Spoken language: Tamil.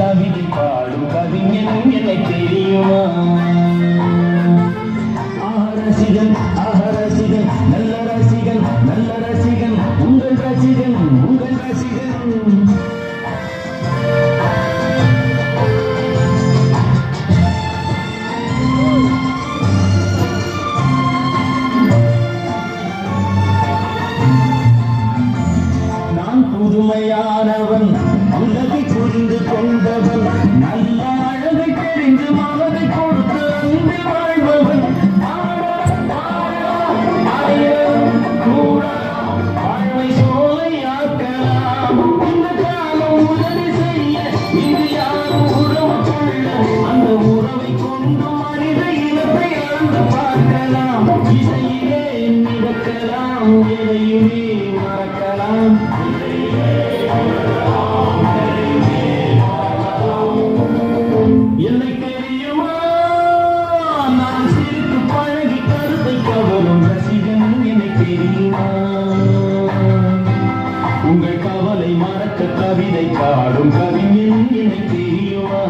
கவிதை பாடும் கவிஞன் என்னை தெரியுமா? ரசிகன் ரசிகன் நல்ல ரசிகன் நல்ல ரசிகன் உங்கள் ரசிகன் உங்கள் ரசிகன். நான் புதுமையானவன் உலகை புரிந்து கொண்டவன் நல்ல அழகை தெரிந்து மனதை கொடுத்து அன்பில் வாழ்பவன். வாழ்வை சோலையாக்கலாம் இந்த காலம் உதவி செய்ய இது யாரும் உறவு கொள்ள அந்த உறவை கொண்டு மனித இனத்தை அளந்து பார்க்கலாம். இசையிலே மிதக்கலாம் எதையுமே மறக்கலாம். என்னை தெரியுமா? நான் சிரித்து பழகி கருத்தை கவரும் ரசிகன் என்னை தெரியுமா? உங்கள் கவலை மறக்க கவிதை பாடும் கவிஞன் என்னை தெரியுமா?